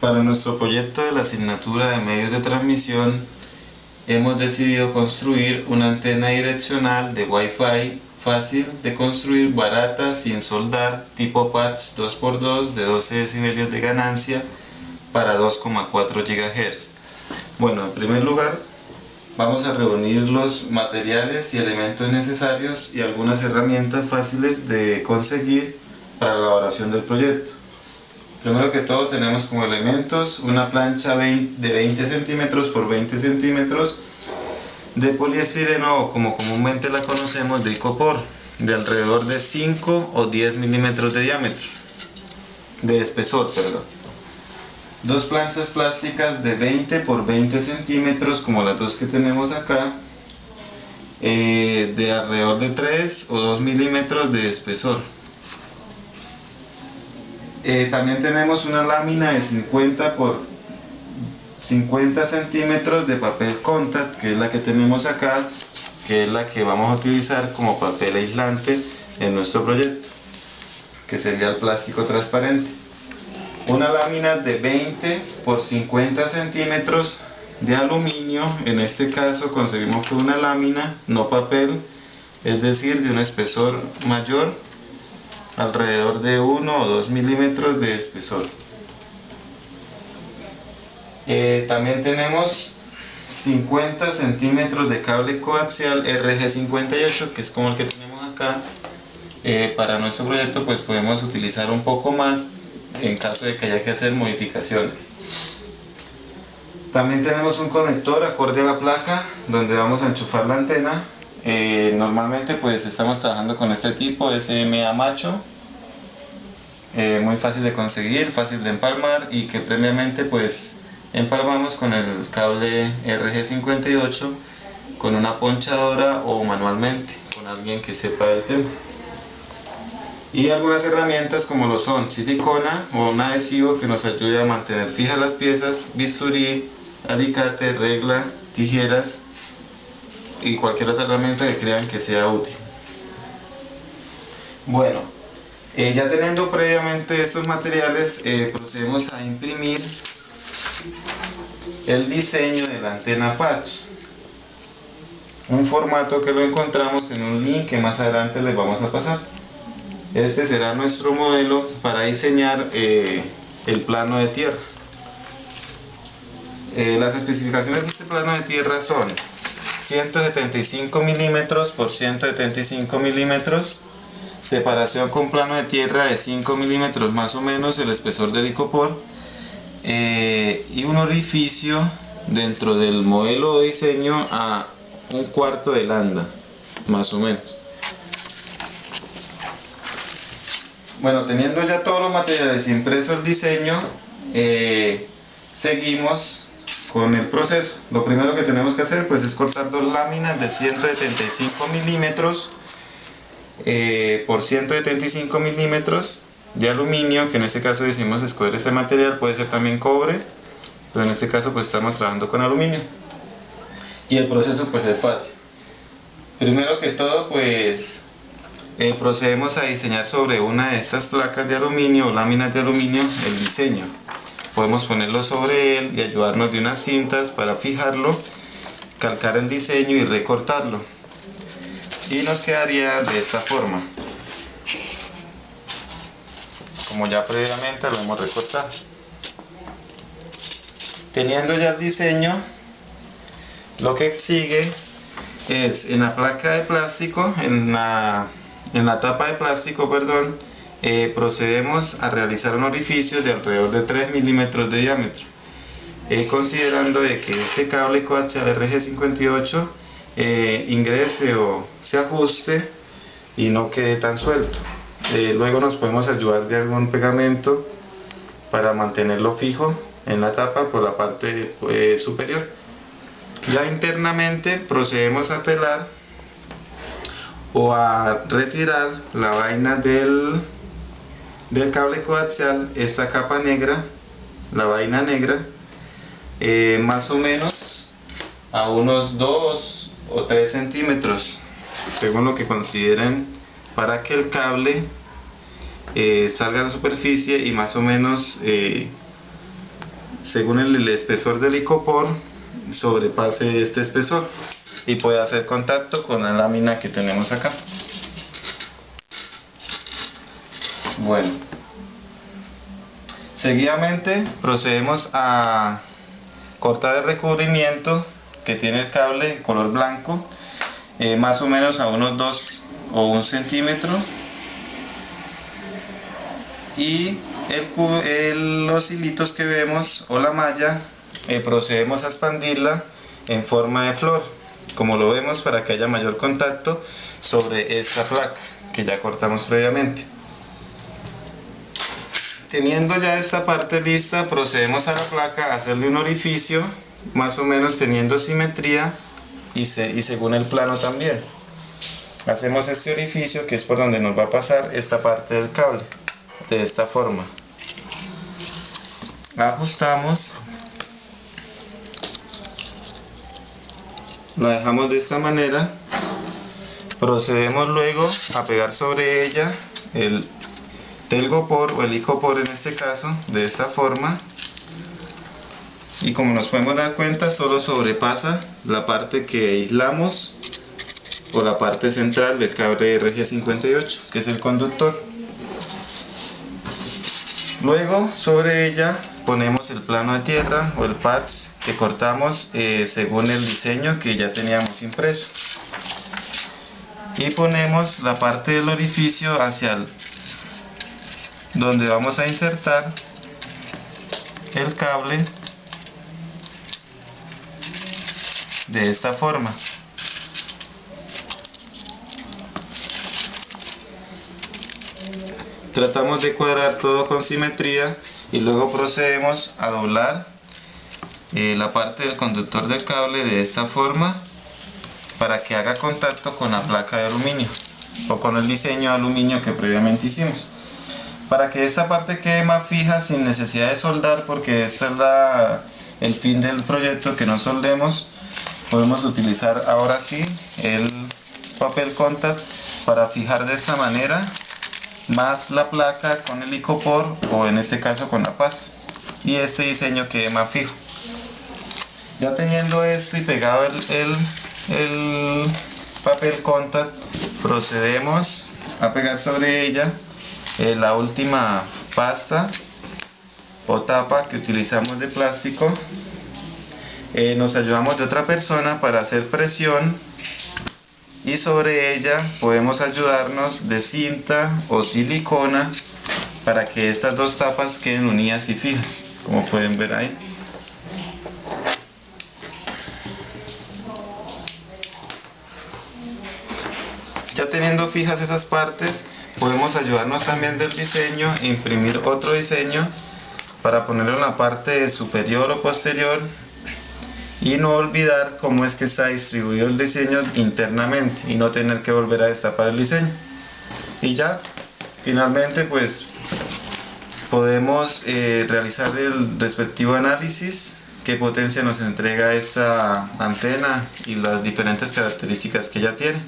Para nuestro proyecto de la asignatura de medios de transmisión hemos decidido construir una antena direccional de Wi-Fi fácil de construir, barata, sin soldar, tipo patch 2x2 de 12 decibelios de ganancia para 2,4 GHz. Bueno, en primer lugar vamos a reunir los materiales y elementos necesarios y algunas herramientas fáciles de conseguir para la elaboración del proyecto. Primero que todo tenemos como elementos una plancha de 20 centímetros por 20 centímetros de poliestireno, o como comúnmente la conocemos, de icopor, de alrededor de 5 o 10 milímetros de diámetro, de espesor, perdón. Dos planchas plásticas de 20 por 20 centímetros, como las dos que tenemos acá, de alrededor de 3 o 2 milímetros de espesor. También tenemos una lámina de 50 por 50 centímetros de papel contact, que es la que tenemos acá, que es la que vamos a utilizar como papel aislante en nuestro proyecto, que sería el plástico transparente. Una lámina de 20 por 50 centímetros de aluminio, en este caso conseguimos que una lámina, no papel, es decir, de un espesor mayor, alrededor de 1 o 2 milímetros de espesor. También tenemos 50 centímetros de cable coaxial RG58, que es como el que tenemos acá. Para nuestro proyecto pues podemos utilizar un poco más en caso de que haya que hacer modificaciones. También tenemos un conector acorde a la placa donde vamos a enchufar la antena. Normalmente pues estamos trabajando con este tipo SMA macho, muy fácil de conseguir, fácil de empalmar, y que previamente pues empalmamos con el cable RG58 con una ponchadora o manualmente con alguien que sepa del tema. Y algunas herramientas como lo son silicona o un adhesivo que nos ayude a mantener fijas las piezas, bisturí, alicate, regla, tijeras y cualquier otra herramienta que crean que sea útil. Bueno, ya teniendo previamente estos materiales, procedemos a imprimir el diseño de la antena patch, un formato que lo encontramos en un link que más adelante les vamos a pasar. Este será nuestro modelo para diseñar el plano de tierra. Las especificaciones de este plano de tierra son 175 milímetros por 175 milímetros, separación con plano de tierra de 5 milímetros más o menos, el espesor del icopor, y un orificio dentro del modelo de diseño a 1/4 de landa más o menos. Bueno, teniendo ya todos los materiales impreso el diseño, seguimos con el proceso. Lo primero que tenemos que hacer pues es cortar dos láminas de 175 milímetros por 175 milímetros de aluminio, que en este caso decidimos escoger este material, puede ser también cobre, pero en este caso pues estamos trabajando con aluminio. Y el proceso pues es fácil. Primero que todo pues procedemos a diseñar sobre una de estas placas de aluminio o láminas de aluminio el diseño. Podemos ponerlo sobre él y ayudarnos de unas cintas para fijarlo, calcar el diseño y recortarlo. Y nos quedaría de esta forma, como ya previamente lo hemos recortado. Teniendo ya el diseño, lo que sigue es en la placa de plástico, en la tapa de plástico, perdón, procedemos a realizar un orificio de alrededor de 3 milímetros de diámetro, considerando de que este cable coaxial RG58 ingrese o se ajuste y no quede tan suelto. Luego nos podemos ayudar de algún pegamento para mantenerlo fijo en la tapa por la parte superior. Ya internamente procedemos a pelar o a retirar la vaina del cable coaxial, esta capa negra, la vaina negra, más o menos a unos 2 o 3 centímetros, según lo que consideren, para que el cable salga a la superficie y más o menos según el espesor del icopor, sobrepase este espesor y pueda hacer contacto con la lámina que tenemos acá. Bueno, seguidamente procedemos a cortar el recubrimiento que tiene el cable color blanco, más o menos a unos 2 o 1 centímetro, y los hilitos que vemos o la malla, procedemos a expandirla en forma de flor, como lo vemos, para que haya mayor contacto sobre esta placa que ya cortamos previamente. Teniendo ya esta parte lista, procedemos a la placa a hacerle un orificio, más o menos teniendo simetría y según el plano también. Hacemos este orificio, que es por donde nos va a pasar esta parte del cable, de esta forma. Ajustamos, la dejamos de esta manera. Procedemos luego a pegar sobre ella el telgopor o el icopor, en este caso, de esta forma, y como nos podemos dar cuenta, solo sobrepasa la parte que aislamos o la parte central del cable RG58, que es el conductor. Luego sobre ella ponemos el plano de tierra o el patch que cortamos según el diseño que ya teníamos impreso, y ponemos la parte del orificio hacia donde vamos a insertar el cable de esta forma. Tratamos de cuadrar todo con simetría y luego procedemos a doblar la parte del conductor del cable de esta forma para que haga contacto con la placa de aluminio o con el diseño de aluminio que previamente hicimos, para que esta parte quede más fija sin necesidad de soldar, porque ese es el fin del proyecto, que no soldemos. Podemos utilizar ahora sí el papel contact para fijar de esta manera más la placa con el icopor, o en este caso con la paz, y este diseño quede más fijo. Ya teniendo esto y pegado el papel contact, procedemos a pegar sobre ella la última pasta o tapa que utilizamos de plástico. Nos ayudamos de otra persona para hacer presión, y sobre ella podemos ayudarnos de cinta o silicona para que estas dos tapas queden unidas y fijas, como pueden ver ahí. Ya teniendo fijas esas partes, podemos ayudarnos también del diseño e imprimir otro diseño para ponerlo en la parte superior o posterior, y no olvidar cómo es que está distribuido el diseño internamente y no tener que volver a destapar el diseño. Y ya finalmente pues podemos realizar el respectivo análisis, qué potencia nos entrega esta antena y las diferentes características que ella tiene,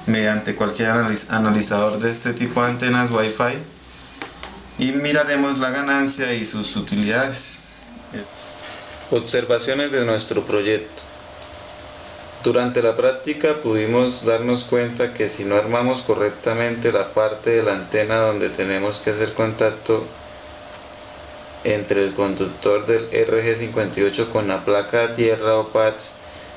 mediante cualquier analizador de este tipo de antenas Wi-Fi, y miraremos la ganancia y sus utilidades. Observaciones de nuestro proyecto. Durante la práctica pudimos darnos cuenta que si no armamos correctamente la parte de la antena donde tenemos que hacer contacto entre el conductor del RG58 con la placa de tierra o patch,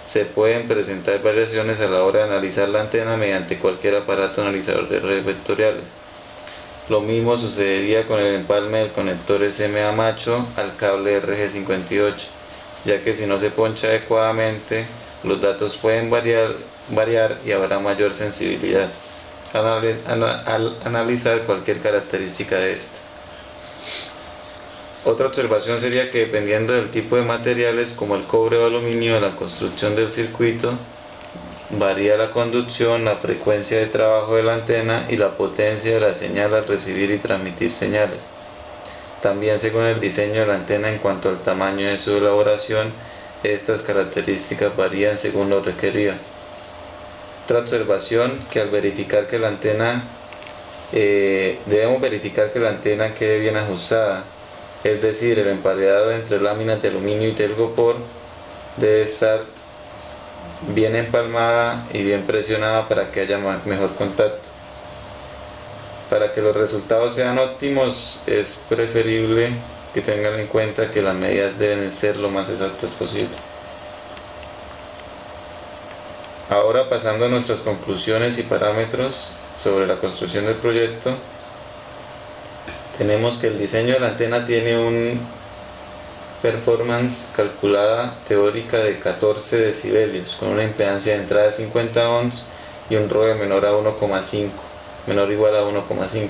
se pueden presentar variaciones a la hora de analizar la antena mediante cualquier aparato analizador de redes vectoriales. Lo mismo sucedería con el empalme del conector SMA macho al cable RG58, ya que si no se poncha adecuadamente, los datos pueden variar y habrá mayor sensibilidad al analizar cualquier característica de esta. Otra observación sería que dependiendo del tipo de materiales como el cobre o aluminio de la construcción del circuito, varía la conducción, la frecuencia de trabajo de la antena y la potencia de la señal al recibir y transmitir señales. También según el diseño de la antena en cuanto al tamaño de su elaboración, estas características varían según lo requerido. Otra observación, que al verificar que la antena, debemos verificar que la antena quede bien ajustada, es decir, el emparedado entre láminas de aluminio y telgopor debe estar bien empalmada y bien presionada para que haya mejor contacto. Para que los resultados sean óptimos, es preferible que tengan en cuenta que las medidas deben ser lo más exactas posible. Ahora, pasando a nuestras conclusiones y parámetros sobre la construcción del proyecto, tenemos que el diseño de la antena tiene un performance calculada teórica de 14 decibelios con una impedancia de entrada de 50 ohms y un ROE menor o igual a 1,5,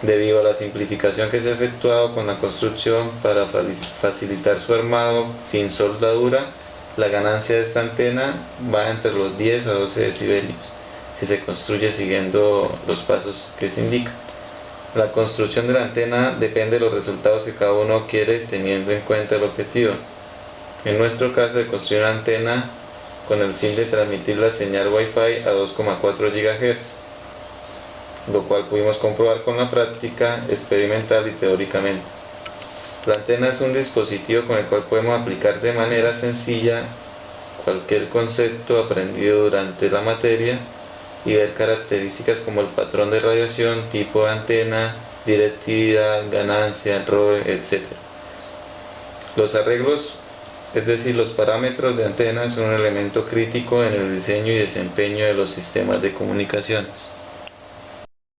debido a la simplificación que se ha efectuado con la construcción para facilitar su armado sin soldadura. La ganancia de esta antena va entre los 10 a 12 decibelios si se construye siguiendo los pasos que se indican. La construcción de la antena depende de los resultados que cada uno quiere, teniendo en cuenta el objetivo. En nuestro caso, de construir una antena con el fin de transmitir la señal Wi-Fi a 2,4 GHz, lo cual pudimos comprobar con la práctica experimental y teóricamente. La antena es un dispositivo con el cual podemos aplicar de manera sencilla cualquier concepto aprendido durante la materia y ver características como el patrón de radiación, tipo de antena, directividad, ganancia, ROE, etc. Los arreglos, es decir, los parámetros de antena, son un elemento crítico en el diseño y desempeño de los sistemas de comunicaciones.